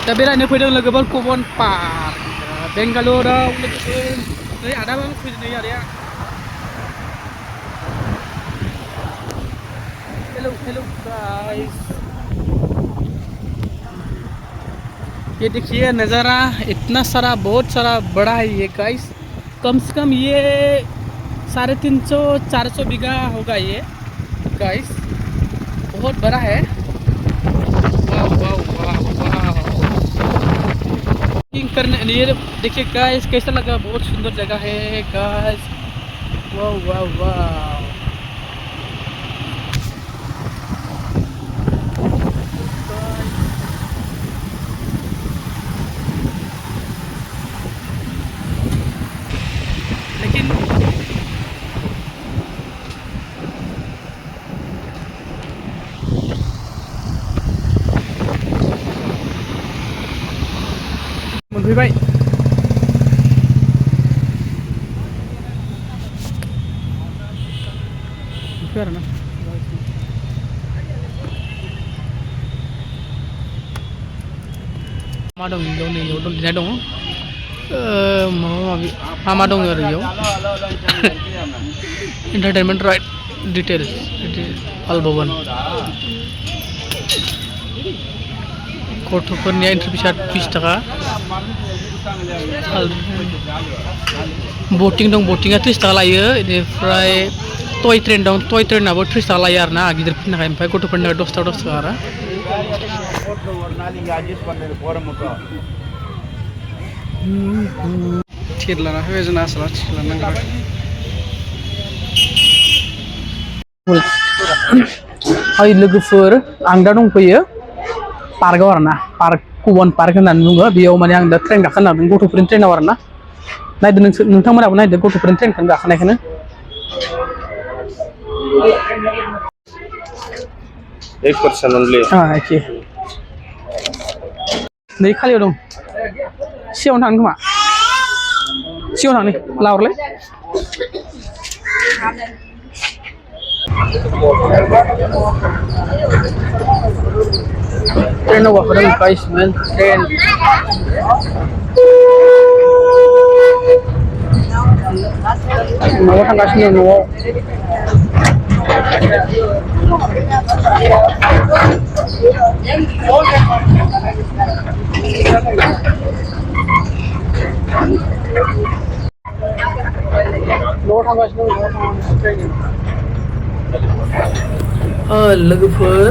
दा बेरायनो फैदों लोगोफोर कमन पार्क बेंगालुरुआव लोगोफोर नै आदाबो फैदों नै आदाया हेलो हेलो गाइस ये देखिए नज़ारा इतना सारा बहुत सारा बड़ा है ये गाइस कम से कम ये 350-400 बीघा होगा ये गाइस बहुत बड़ा है वाह वाह वाह वाह करने ये देखिए गाइस कैसा लगा बहुत सुंदर जगह है गाइस वाह वाह वाह लेकिन मोनफैबाय आरोना मा दं बेयाव नै बेयाव लिरनाय दं माबा माबि मा दं आरो बेयाव एन्टारटेनमेन्ट राइट डिटेल्स आलभवन गथ'फोरनिया एन्ट्रि फिसा 20 थाखा बटिं दं बटिंआ 30 थाखा लायो बेनिफ्राय टय ट्रेन दं टय ट्रेनाबो 30 थाखा लायो आरोना गिदिरफोरनि थाखाय ओमफ्राय गथ'फोरनि थाखाय 10 थाखा आरो टिकेट लाना फैबाय जोंना आसोला टिकेट लानांगौ ओइ लोगोफोर आं दा दंफैयो पार्कआव आरोना पार्क कमन पार्क होननानै बुङो बेयाव माने आं दा ट्रेन गाखोनो नागिरदों गथ'फोरनि ट्रेनाव आरोना नायदो नोंथांमोनाबो नायदो गथ'फोरनि ट्रेनखौनो गाखोनायखौनो एक पर्सन ओनली एखे नै खालियाव दं सिगाङाव थांनो खोमा सिगाङाव थांनो लाहरलाय ट्रेनाव गाखोदों गाइस मेन ट्रेन न'आव थांगासिनो न'आव लोगोफोर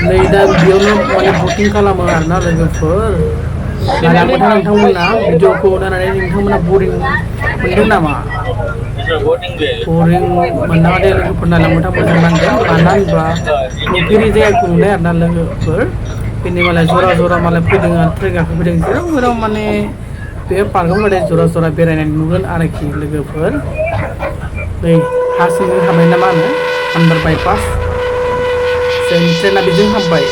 नै दा बेयावनो माने भटिं खालामो आरोना लोगोफोर नायलांबाय था नोंथांमोना भिडिअखौ नायनानै नोंथांमोना बरिं मोनदों नामा बरिं मोननाङा दे लोगोफोर नायलांबाय था मोजां नांगोन मानो होनबा नुफेरि जायगाखौ नुनाय आरोना लोगोफोर बेनि मालाय जरा जरा मालाय फैदों आरो ट्रेन गाखोफैदों जेराव जेराव माने बे पार्कआव माने जरा जरा बेरायनाय नुगोन आरोखि लोगोफोर नै हा सिंजों हाबनाय ना मा होनो आन्दार बाइपास जोंनि ट्रेना बेजों हाबबाय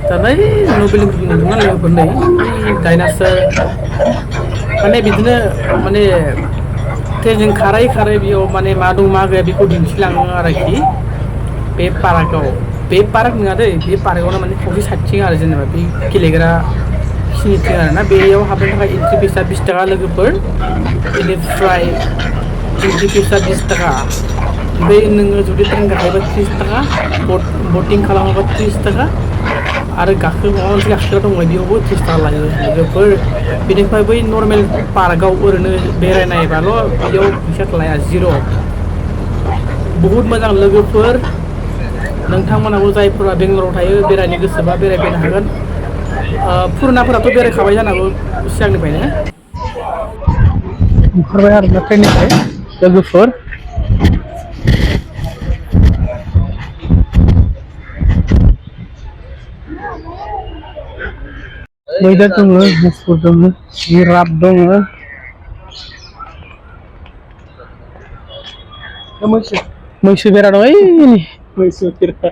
दा नै न' बिल्डिंफोरखौ नुदोंना लोगोफोर नै डाइनासर माने बिदिनो माने ट्रेनजों खारै खारै बेयाव माने मा दं मा गैया बेखौ दिन्थिलाङो आरोखि बे पार्कआव बे पार्क नङा दै बे पार्कआवनो माने खावसे साइडथिं आरो जेनेबा बे गेलेग्रा खिनिथिं आरोना बेयाव हाबनो थाखाय एन्ट्रि फिसा 20 थाखा लोगोफोर बेनिफ्राय एन्ट्रि फिसा 20 थाखा ओमफ्राय नोङो जुदि ट्रेन गाखोयोबा 30 थाखा बटिं खालामोबा 30 थाखा आरो माबा मोनसे गाखोग्रा दङ बेयावबो 30 थाखा लायो लोगोफोर बेनिफ्राय बै नर्मेल पार्कआव ओरैनो बेरायनायबाल' बेयाव फैसा लाया जिर' बहुद मोजां लोगोफोर नोंथांमोनाबो जायफोरा बेंगलराव थायो बेरायनो गोसोबा बेरायफैनो हागोन पुरानाफोराथ' बेरायखाबाय जानांगौ सिगांनिफ्रायनो ओंखारबाय आरोना ट्रेननिफ्राय लोगोफोर मैदेर दङ मुफुर दङ जिराफ दङ मैसो बेरा दं ओइ मैसो बेरा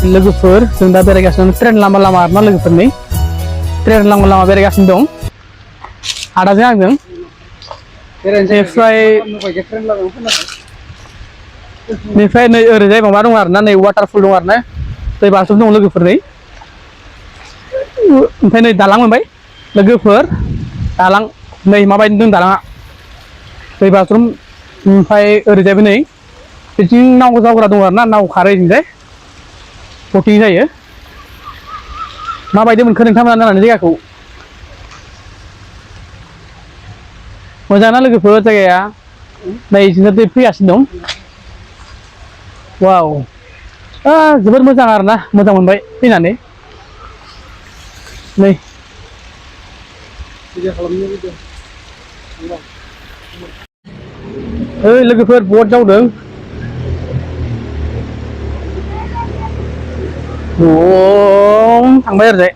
लोगोफोर जों दा बेरायगासिनो ट्रेन लामा लामा आरोना लोगोफोरनि ट्रेन लामा लामा बेरायगासिनो दं आदाजों आंजों बेनिफ्राय नै ओरैजाय माबा दं आरोना नै वाटारफल दं आरोना दै बाज्रुम दं लोगोफोरनि ओमफ्राय नै दालां मोनबाय लोगोफोर दालां नै माबायदि दं दालाङा दै बाज्रुम ओमफ्राय ओरैजायबो नै बिथिं नाव जावग्रा दं आरोना नाव खारो ओरैजाय बटिं जायो माबायदि मोनखो नोंथांमोना नायनानै जायगाखौ मोजां ना लोगोफोर जायगाया नै जोंना दै फैगासिनो दं वाव जोबोद मोजां आरोना मोजां मोनबाय फैनानै नै ओइ लोगोफोर बट जावदों थांबाय ओरैजाय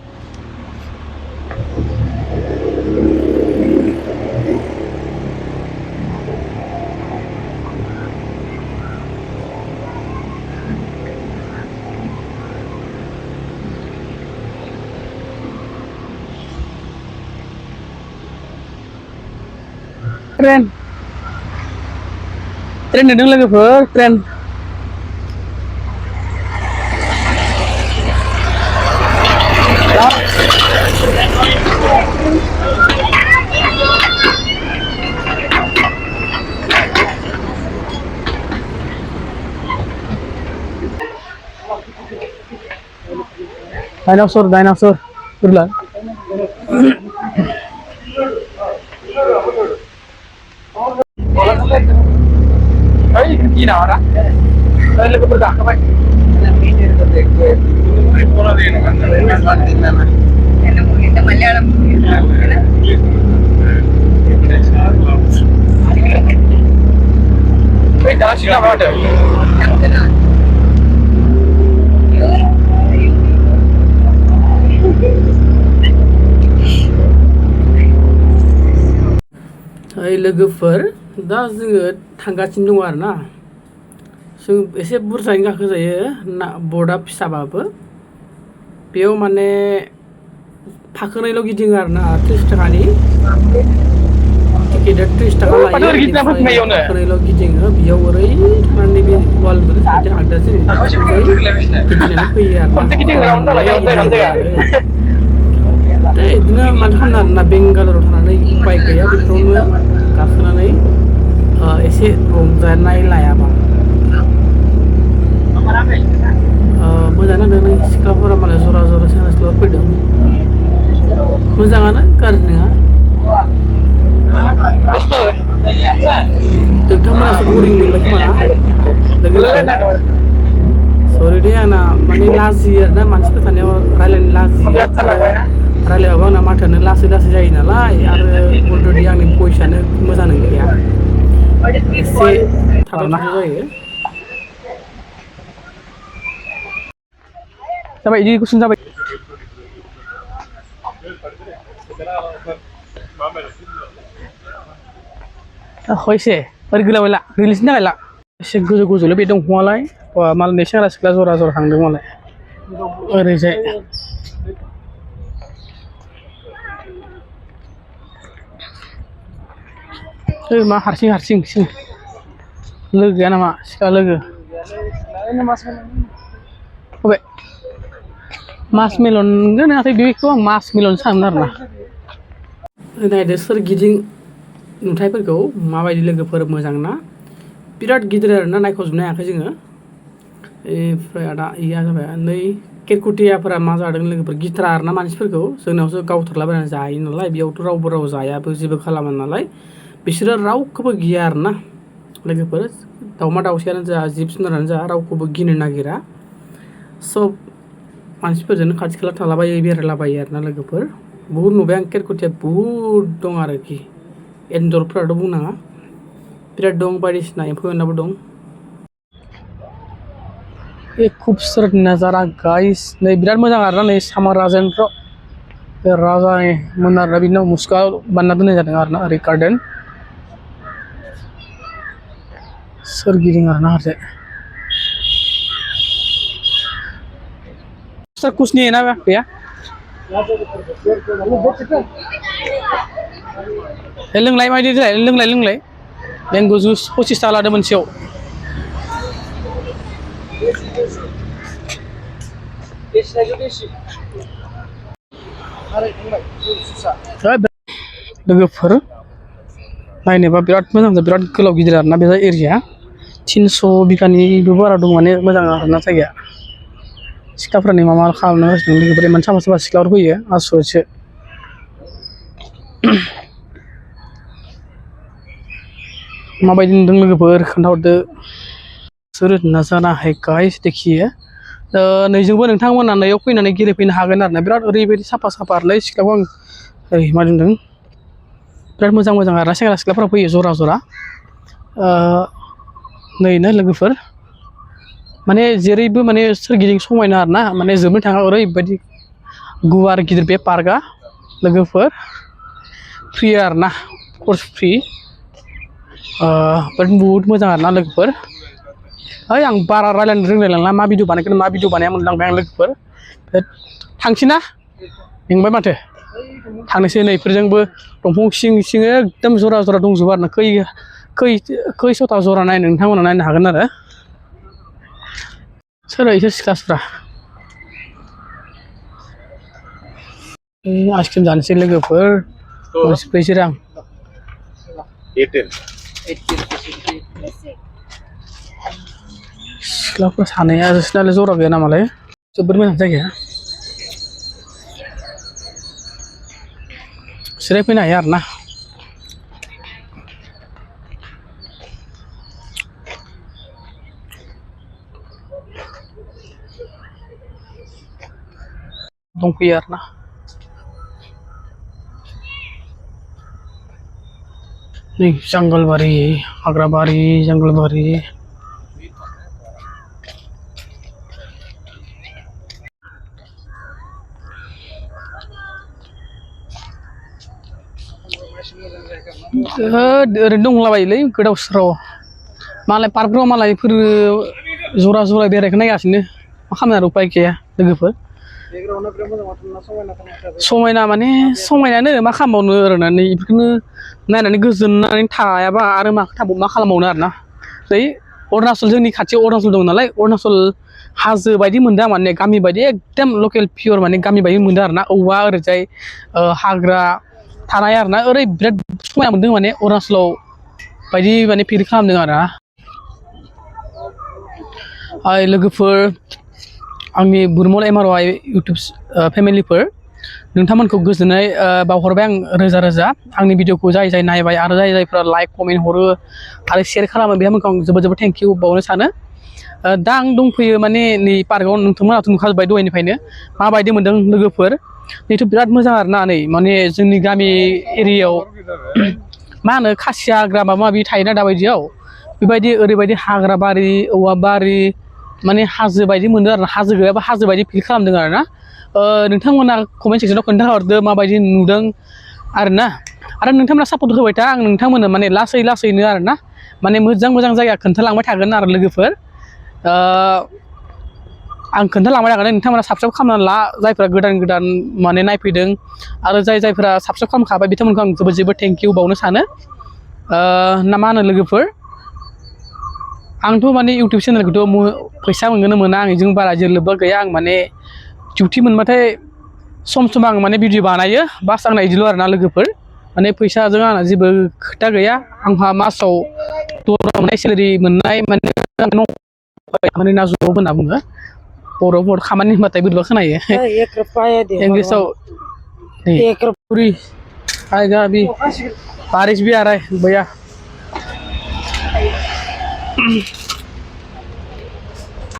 ट्रेन नुदों लोगोफोर ट्रेन डायनासर बुरला लोगोफोर गाखोबाय लोगोफोर दा जोङो थांगासिनो दङ आरोना जों एसे बुरजायैनो गाखो जायो ना बर्डआ फिसाबाबो बेयाव माने फाखोनैल' गिदिङो आरोना 30 थाखानि टिकेटआ 30 थाखा लायो फाखोनैल' गिदिङो बेयाव ओरै थांनानै बे वालफोर साइडजों आगदाजों गिदिंनानै फैयो आरोना दा बिदिनो मानो खालामनो आरोना बेंगालराव थानानै उपाय गैया बेफोरावनो गाखोनानै एसे रंजानाय लायाबा मोजां नांदों नै सिख्लाफोरा मालाय जरा जरा सेंग्रा सिख्ला फैदों मोजाङानो गाज्रि नङा नोंथांमोनासो बरिं मोनबाय खोमा ना सरि दे आंना माने लाजियो आरोना मानसिफोर थानायाव रायलायनो लाजियो रायलायबाबो आंना माथोआनो लासै जायो नालाय आरो अलरेडि आंनि भइसआनो मोजां नंखाया एसे थाद' जायो जाबाय बिदि गुसुं जाबाय एसे ओरै गोलावैला रिलिजनि थाखायला एसे गोजौलै बे दंफाङालाय मालाय सेंग्रा सिख्ला जरा थांदों मालाय ओरैजाय मा हारसिं लोगो गैया नामा सिख्ला लोगो बबे मास मेलन नाथाय बेखौ आं मास मेलन सानोमोन आरोना नायदो सोरगिदिं नुथायफोरखौ माबायदि लोगोफोर मोजां ना बिराद गिदिर आरोना नायख'जोबनो हायाखै जोङो ओमफ्राय आदा इया जाबाय नै केरकुटियाफोरा मा जादों लोगोफोर गिथारा आरोना मानसिफोरखौ जोंनावसो गावथारलाबायनानै जायो नालाय बेयावथ' रावबो जायाबो जेबो खालामा नालाय बिसोरो रावखौबो गिया आरोना लोगोफोर दाउमा दाउसायानो जा जिब जुनारानो जा रावखौबो गिनो नागिरा सब मानसिफोरजोंनो खाथि खाला थालाबायो बेरायलाबायो आरोना लोगोफोर बुहुद नुबाय आं केरकुटिया बुहुद दं आरोखि एन्जरफोराथ' बुंनाङा बिराद दं बायदिसिना एम्फौ एनलाबो दं खूबसूरत नजारा गाइस नै बिराद मोजां आरोना नै सामार राजेन्द्र बे राजानि मोन आरोना बिनि मुसुखा बानायना दोननाय जादों आरोना ओरै गार्डेन सोरगिदिं आरोना हाजो सर कुछ नहीं है ना भैया लोंलाय मायदि लोंलाय मैंगो जुस 25 लादो मोनसेयाव लोगोफोर नायनोबा बिराद मोजां बिराद गोलाव गिदिर आरोना बे एरिया 300 बिगानिबो बारा दं माने मोजां आरोना जायगाया सिख्लाफोरनि मा खालामनो गासिनो लोगोफोर इमान साफा साफा सिख्लाफोर फैयो आसुरितसो माबायदि नुदों लोगोफोर खोन्थाहरदो सोर नजारा है गाइस देखिए नैजोंबो नोंथांमोना नैयाव फैनानै गेलेफैनो हागोन आरोना बिराद ओरैबायदि साफा साफा आरोलै सिख्लाखौ आं ओरै मा बुंदों बिराद मोजां मोजां आरोना सेंग्रा सिख्लाफोरा फैयो जरा जरा नै ना लोगोफोर माने जेरैबो माने सोरगिदिं समायना आरोना माने जोबनो थाङा ओरैबायदि गुवार गिदिर बे पार्कआ लोगोफोर फ्रि आरोना कर्स फ्रि बहुत मोजां आरोना लोगोफोर ओइ आं बारा रायलायनो रोंलायलांला मा भिडिअ बानायगोन मा भिडिअ बानाया मोनलांबाय आं लोगोफोर थांसैना मेंबाय माथो थांनोसै नैफोरजोंबो दंफां सिं सिं एकदम जरा जरा दंजोबो आरोना खै सथा जरा नायनो नोंथांमोना नायनो हागोन आरो सोर इसोर सिख्लाफ्रा आइसक्रिम जानोसै लोगोफोर मोनसे रां 18 सिख्लाफोर सानैया बिसोरनालाय जरा गैया नामालाय जोबोद मोजां जायगाया जिरायफैनो हायो आरोना दंफैयो आरोना नै जंगलबारि हाग्राबारि जंगलबारि ओरैनो दंलाबायोलै गोदाव सोराव मालाय पार्कफ्राव मालायफोर जरा जरा बेरायखौ नायगासिनो मा खालामनो आरो उपाय गैया लोगोफोर समायना माने समायनायानो मा खालामबावनो ओरैनो बेफोरखौनो नायनानै गोजोननानै थायाबा आरो मा खालामबावनो आरोना बै अरुणाचल जोंनि खाथियाव अरुणाचल दं नालाय अरुणाचल हाजो बायदि मोनदों माने गामि बायदि एकदम लकेल पियर माने गामि बायदि मोनदों आरोना औवा ओरैजाय हाग्रा थानाय आरोना ओरै बिराद समायना मोनदों माने अरुणाचलाव बायदि माने फिल खालामदों आरोना लोगोफोर आंनि बुरमल MRY इउटुब फेमिलिफोर नोंथांमोनखौ गोजोननाय बावहरबाय आं रोजा रोजा आंनि भिडिअखौ जाय नायबाय आरो जायफोरा लाइक कमेन्ट हरो आरो शेयार खालामो बिथांमोनखौ आं जोबोद जोबोद थेंक इउ बावनो सानो दा आं दंफैयो माने नै पार्कआव नोंथांमोनाथ' नुखाजोब्बाय दहायनिफ्रायनो माबायदि मोनदों लोगोफोर नैथ' बिराद मोजां आरोना नै माने जोंनि गामि एरियायाव मा होनो खासिया हाग्रा माबा माबि थायोना दाबायदियाव बेबायदि ओरैबायदि हाग्रा बारि औवा बारि माने हाजो बायदि मोनदों आरो हाजो गैयाबा हाजो बायदि फिल खालामदों आरोना नोंथांमोना कमेन्ट सेक्सनाव खोन्थाहरदो माबायदि नुदों आरोना आरो नोंथांमोना सापर्ट होबाय था आं नोंथांमोननो माने लासैनो आरोना माने मोजां जायगा खोन्थालांबाय थागोन आरो लोगोफोर आं खोन्थालांबाय थागोन नोंथांमोना साबस्क्राइब खालामनानै ला जायफोरा गोदान माने नायफैदों आरो जायफोरा साबस्क्राइब खालामखाबाय बिथांमोनखौ आं जोबोद थेंक इउ बावनो सानो ना मा होनो लोगोफोर आंथ' माने इउटुब चेनेलखौथ' फैसा मोनगोन मोना आं बेजों बारा जेबो लोब्बा गैया आं माने डिउटि मोनबाथाय सम आं माने भिडिअ बानायो बास आंना बिदिल' आरोना लोगोफोर माने फैसाजों आंना जेबो खोथा गैया आंहा मासाव मोननाय सेलेरि मोननाय माने ना जब होनना बुङो बर'फोर खामानि होनबाथाय बोरैबा खोनायो इंलिसाव पूरी आएगा अभी बारिश भी आ रहा है भैया